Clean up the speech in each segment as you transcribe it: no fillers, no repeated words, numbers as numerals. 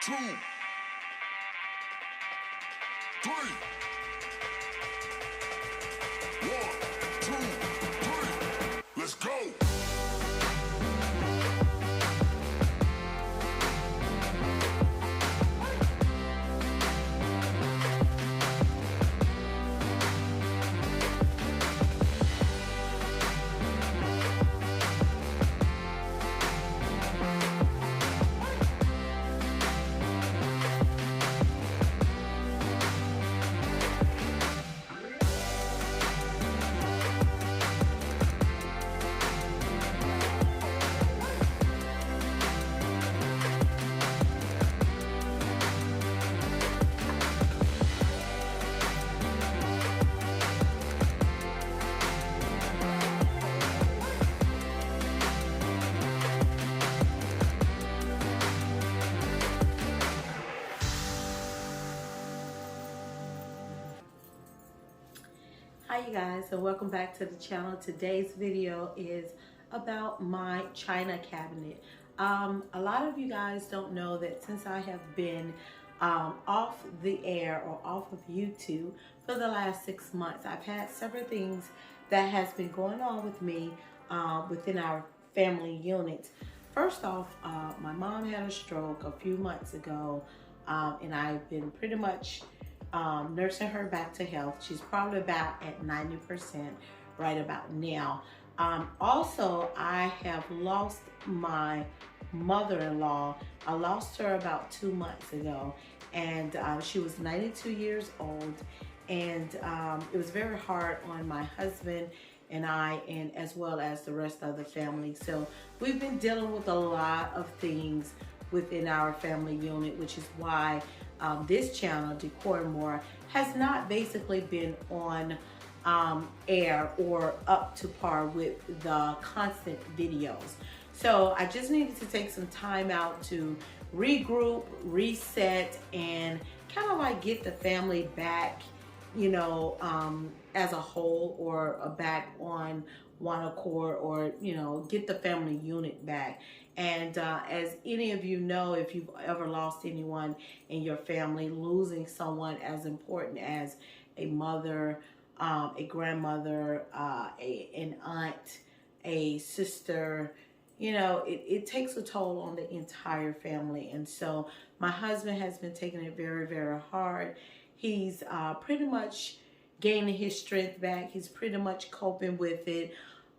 two, three. 1, 2, 3. Let's go. Hi you guys, and welcome back to the channel. Today's video is about my china cabinet. A lot of you guys don't know that since I have been off the air or off of YouTube for the last 6 months, I've had several things that has been going on with me within our family unit. First off, my mom had a stroke a few months ago, and I've been pretty much nursing her back to health. She's probably about at 90% right about now. Also, I have lost my mother-in-law. I lost her about 2 months ago, and she was 92 years old, and it was very hard on my husband and I, and as well as the rest of the family. So we've been dealing with a lot of things within our family unit, which is why this channel, Decor and More, has not basically been on air or up to par with the constant videos. So I just needed to take some time out to regroup, reset, and kind of like get the family back, you know, as a whole, or back on one accord, or, you know, get the family unit back. And as any of you know, if you've ever lost anyone in your family, losing someone as important as a mother, a grandmother, an aunt, a sister, you know, it takes a toll on the entire family. And so my husband has been taking it very, very hard. He's pretty much gaining his strength back. He's pretty much coping with it.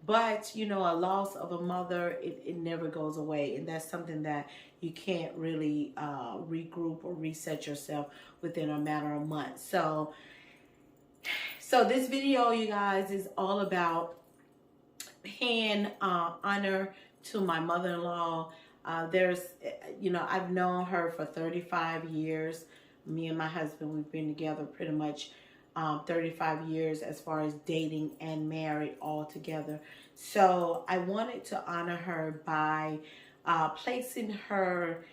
But, you know, a loss of a mother, it never goes away. And that's something that you can't really regroup or reset yourself within a matter of months. So this video, you guys, is all about paying honor to my mother-in-law. You know, I've known her for 35 years. Me and my husband, we've been together pretty much 35 years as far as dating and married all together. So I wanted to honor her by placing her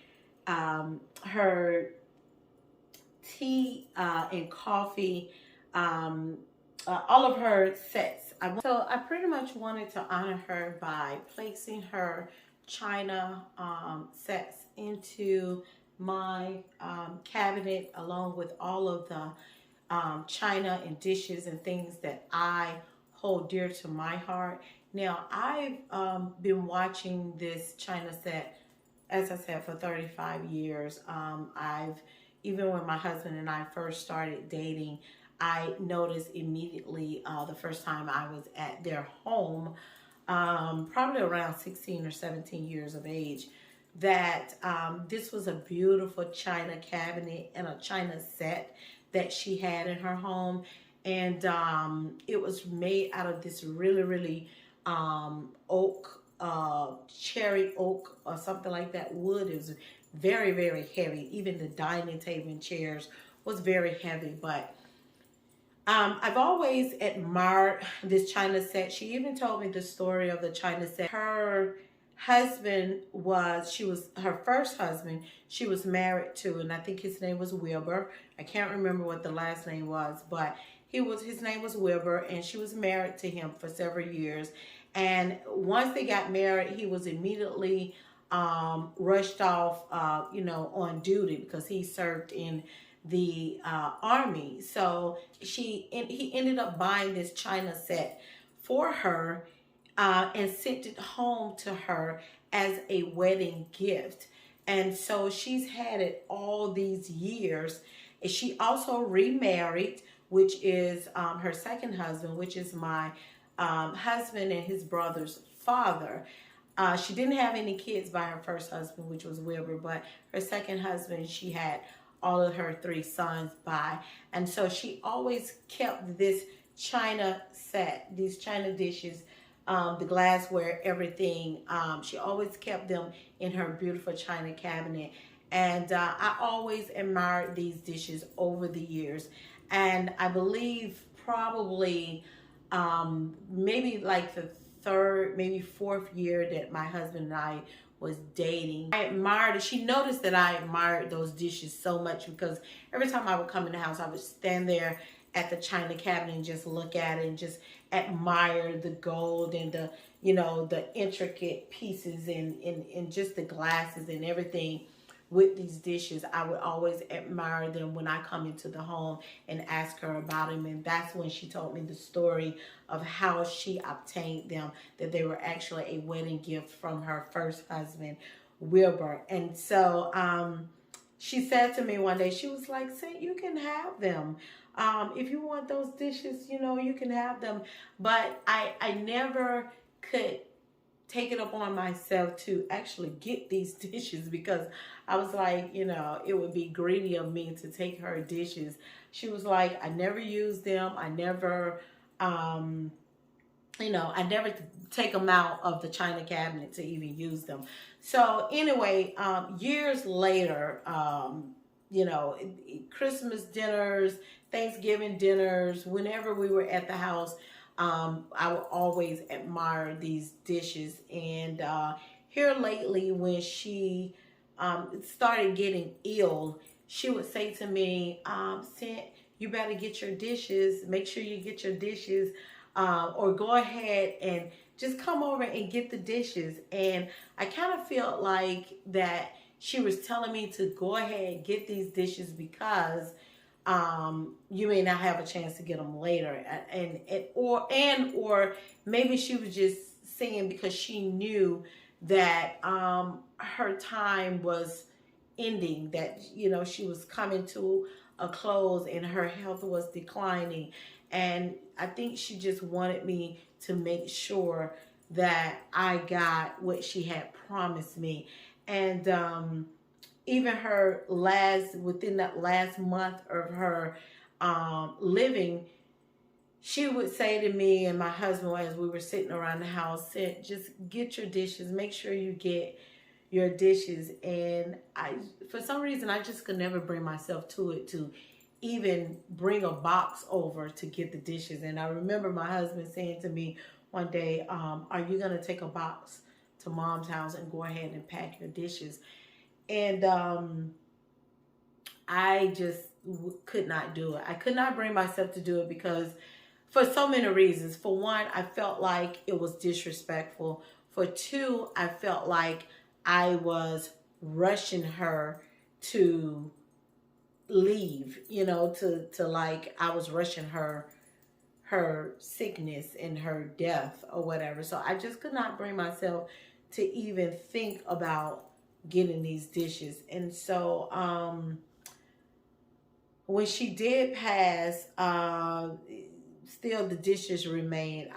her tea and coffee, all of her sets. So I pretty much wanted to honor her by placing her china sets into my cabinet, along with all of the china and dishes and things that I hold dear to my heart. Now, I've been watching this china set, as I said, for 35 years. Even when my husband and I first started dating, I noticed immediately the first time I was at their home, probably around 16 or 17 years of age, that this was a beautiful china cabinet and a china set that she had in her home. And it was made out of this really oak, cherry oak or something like that wood. It was very, very heavy. Even the dining table and chairs was very heavy. But I've always admired this china set. She even told me the story of the china set. Her husband was her first husband she was married to, and I think his name was Wilbur. I can't remember what the last name was, but his name was Wilbur, and she was married to him for several years. And once they got married, he was immediately rushed off, on duty because he served in the army. So he ended up buying this china set for her and sent it home to her as a wedding gift. And so she's had it all these years. And she also remarried, which is her second husband, which is my husband and his brother's father. She didn't have any kids by her first husband, which was Wilbur, but her second husband, she had all of her three sons by. And so she always kept this china set, these china dishes, the glassware, everything. She always kept them in her beautiful china cabinet. And I always admired these dishes over the years. And I believe probably maybe like the third, maybe fourth year that my husband and I was dating, I admired it. She noticed that I admired those dishes so much because every time I would come in the house, I would stand there at the china cabinet and just look at it and just admire the gold and the intricate pieces and just the glasses and everything with these dishes. I would always admire them when I come into the home and ask her about them. And that's when she told me the story of how she obtained them, that they were actually a wedding gift from her first husband, Wilbur. And so she said to me one day, she was like, "Say, you can have them. If you want those dishes, you can have them." But I never could take it upon myself to actually get these dishes because I was like, it would be greedy of me to take her dishes. She was like, I never use them. I never, I never take them out of the china cabinet to even use them. So anyway, years later, Christmas dinners, Thanksgiving dinners, whenever we were at the house, I would always admire these dishes. And here lately, when she started getting ill, she would say to me, "Cent, you better get your dishes. Make sure you get your dishes, or go ahead and just come over and get the dishes." And I kind of felt like that she was telling me to go ahead and get these dishes because you may not have a chance to get them later, or maybe she was just saying because she knew that her time was ending, that she was coming to a close and her health was declining. And I think she just wanted me to make sure that I got what she had promised me. And even within that last month of her living, she would say to me and my husband as we were sitting around the house, said, "Just get your dishes. Make sure you get your dishes." And for some reason, I just could never bring myself to it to even bring a box over to get the dishes. And I remember my husband saying to me one day, "Are you going to take a box to Mom's house and go ahead and pack your dishes?" And I just could not do it. I could not bring myself to do it because for so many reasons. For one, I felt like it was disrespectful. For two, I felt like I was rushing her to leave, to like I was rushing her sickness and her death or whatever. So I just could not bring myself to even think about getting these dishes. And so when she did pass, still the dishes remain.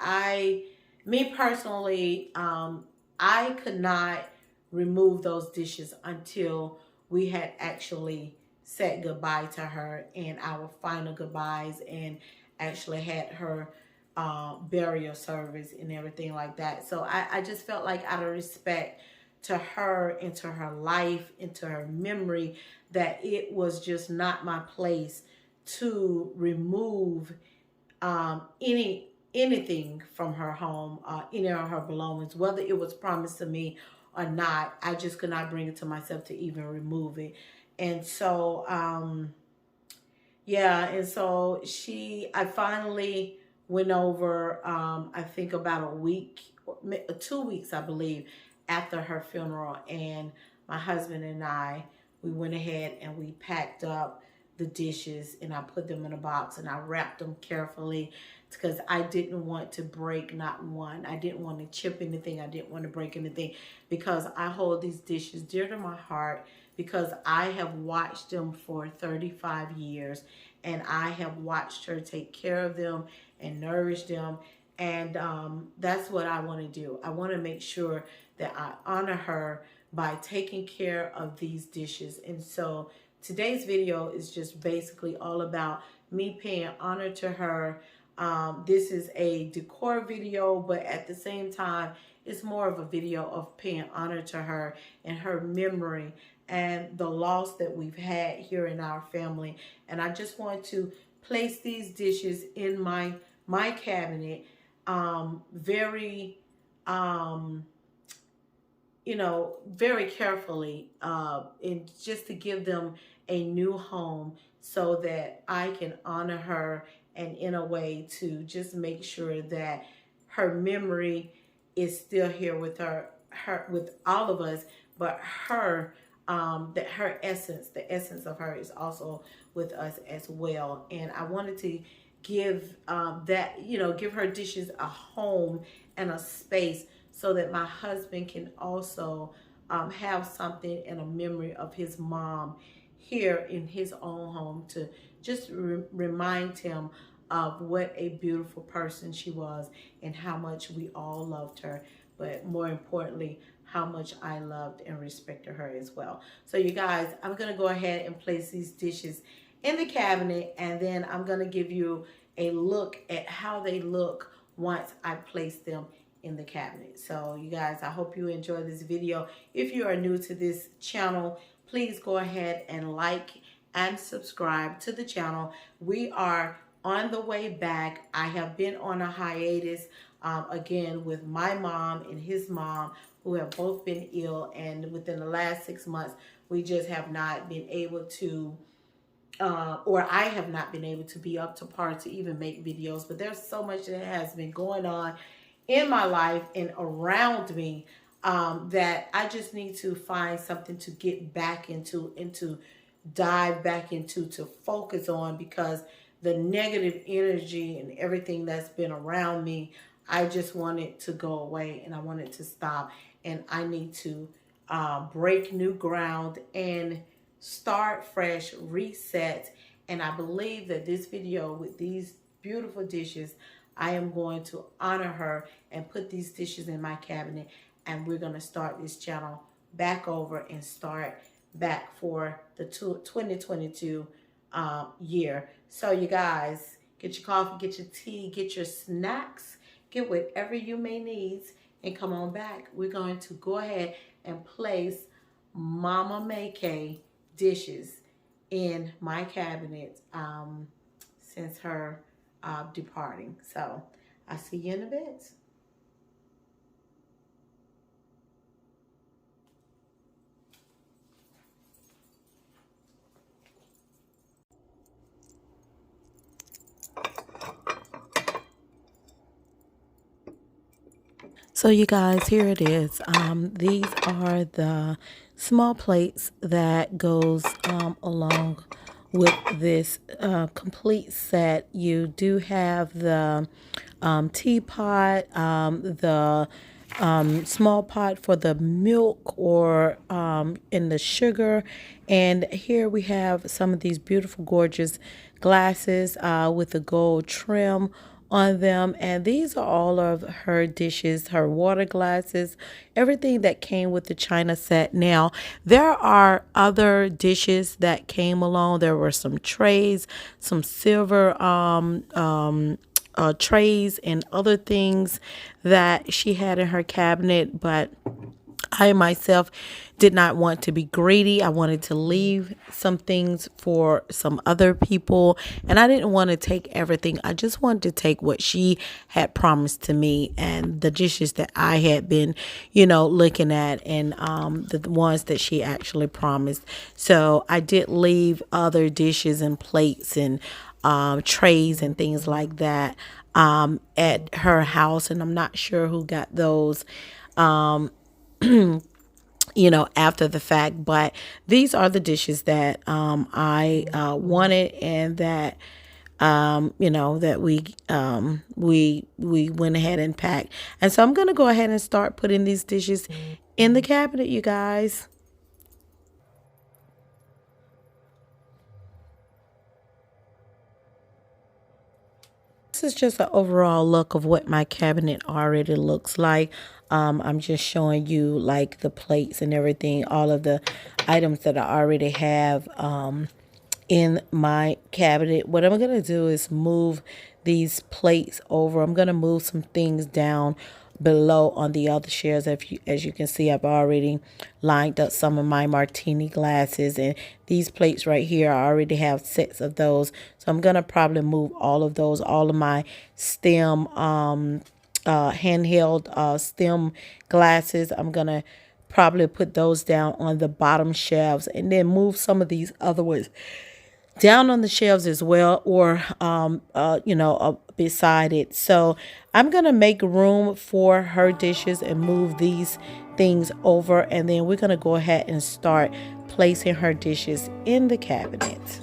Me personally, I could not remove those dishes until we had actually said goodbye to her and our final goodbyes and actually had her burial service and everything like that. So I just felt like out of respect to her, into her life, into her memory, that it was just not my place to remove anything from her home, any of her belongings, whether it was promised to me or not. I just could not bring it to myself to even remove it. And so I finally went over, I think about a week, 2 weeks, I believe, after her funeral, and my husband and I, we went ahead and we packed up the dishes, and I put them in a box and I wrapped them carefully because I didn't want to break not one. I didn't want to chip anything. I didn't want to break anything because I hold these dishes dear to my heart because I have watched them for 35 years and I have watched her take care of them and nourish them. And that's what I want to do. I want to make sure that I honor her by taking care of these dishes. And so today's video is just basically all about me paying honor to her. This is a decor video, but at the same time, it's more of a video of paying honor to her and her memory and the loss that we've had here in our family. And I just want to place these dishes in my cabinet very you know, very carefully, and just to give them a new home so that I can honor her, and in a way to just make sure that her memory is still here with her with all of us, but her that her essence, the essence of her is also with us as well. And I wanted to give that, you know, give her dishes a home and a space so that my husband can also have something and a memory of his mom here in his own home to just remind him of what a beautiful person she was and how much we all loved her, but more importantly, how much I loved and respected her as well. So you guys, I'm gonna go ahead and place these dishes in the cabinet, and then I'm gonna give you a look at how they look once I place them in the cabinet. So you guys, I hope you enjoy this video. If you are new to this channel, please go ahead and like and subscribe to the channel. We are on the way back. I have been on a hiatus again with my mom and his mom, who have both been ill, and within the last 6 months we just have not been able to or I have not been able to be up to par to even make videos. But there's so much that has been going on in my life and around me that I just need to find something to get back into and to dive back into, to focus on, because the negative energy and everything that's been around me, I just want it to go away and I want it to stop. And I need to break new ground and start fresh, reset. And I believe that this video with these beautiful dishes, I am going to honor her and put these dishes in my cabinet, and we're going to start this channel back over and start back for the 2022 year. So you guys, get your coffee, get your tea, get your snacks, get whatever you may need, and come on back. We're going to go ahead and place Mama May dishes in my cabinet since her departing. So I'll see you in a bit. So you guys, here it is. These are the small plates that goes along with this complete set. You do have the teapot, the small pot for the milk or in the sugar, and here we have some of these beautiful, gorgeous glasses with the gold trim on them. And these are all of her dishes, her water glasses, everything that came with the china set. Now, there are other dishes that came along. There were some trays, some silver trays and other things that she had in her cabinet, but I myself did not want to be greedy. I wanted to leave some things for some other people, and I didn't want to take everything. I just wanted to take what she had promised to me and the dishes that I had been, you know, looking at, and the ones that she actually promised. So I did leave other dishes and plates and trays and things like that at her house, and I'm not sure who got those. you know, after the fact. But these are the dishes that I wanted, and that you know, that we went ahead and packed. And so I'm gonna go ahead and start putting these dishes in the cabinet, you guys. This is just an overall look of what my cabinet already looks like. I'm just showing you like the plates and everything, all of the items that I already have in my cabinet. What I'm going to do is move these plates over. I'm going to move some things down below on the other shelves. As you can see, I've already lined up some of my martini glasses, and these plates right here, I already have sets of those. So I'm going to probably move all of those, all of my stem handheld stem glasses. I'm going to probably put those down on the bottom shelves, and then move some of these other ones down on the shelves as well, or you know, beside it. So I'm gonna make room for her dishes and move these things over, and then we're gonna go ahead and start placing her dishes in the cabinet.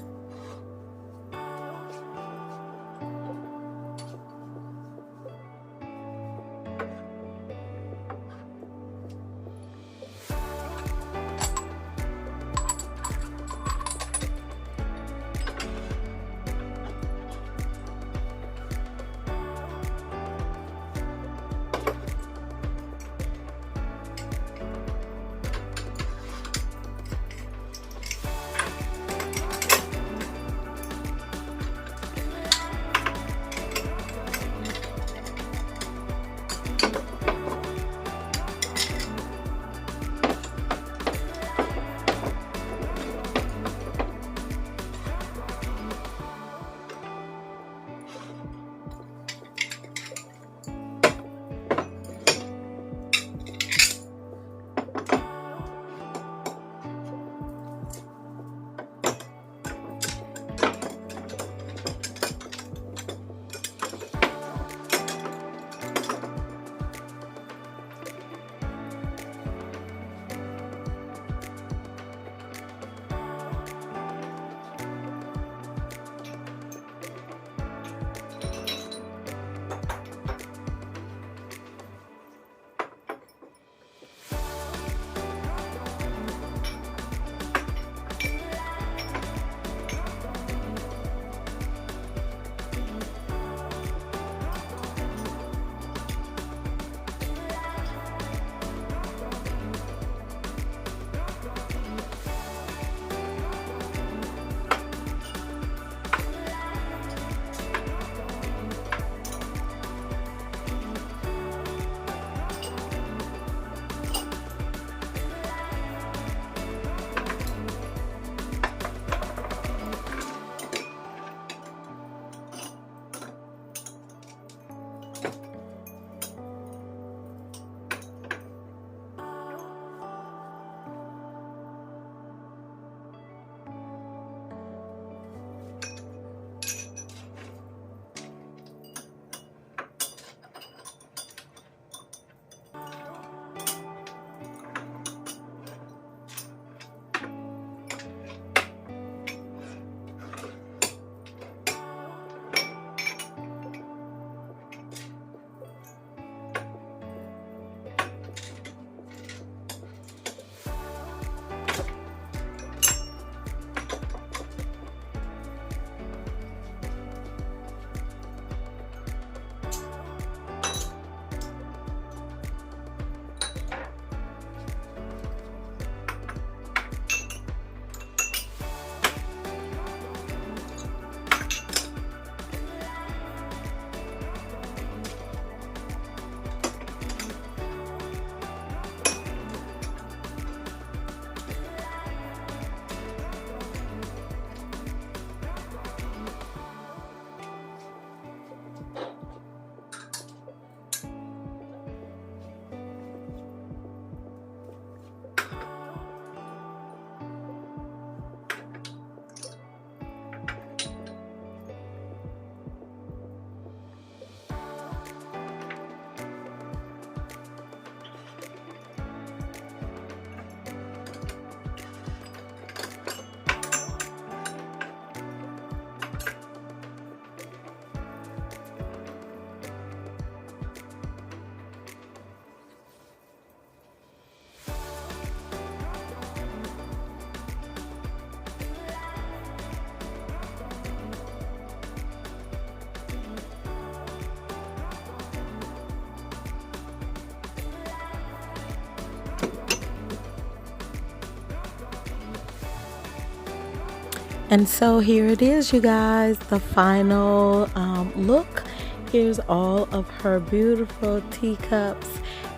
And so here it is, you guys, the final look. Here's all of her beautiful teacups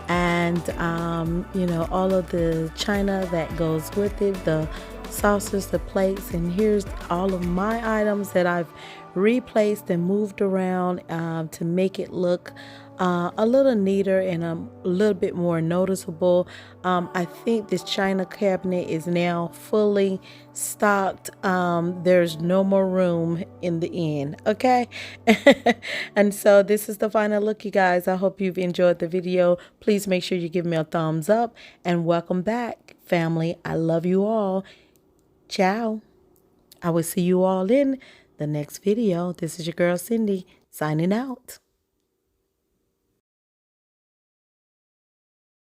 and, you know, all of the china that goes with it, the saucers, the plates, and here's all of my items that I've replaced and moved around to make it look a little neater and a little bit more noticeable. I think this china cabinet is now fully stocked. There's no more room in the end, okay? And so this is the final look, you guys. I hope you've enjoyed the video. Please make sure you give me a thumbs up and welcome back, family. I love you all. Ciao. I will see you all in the next video. This is your girl Cindy signing out.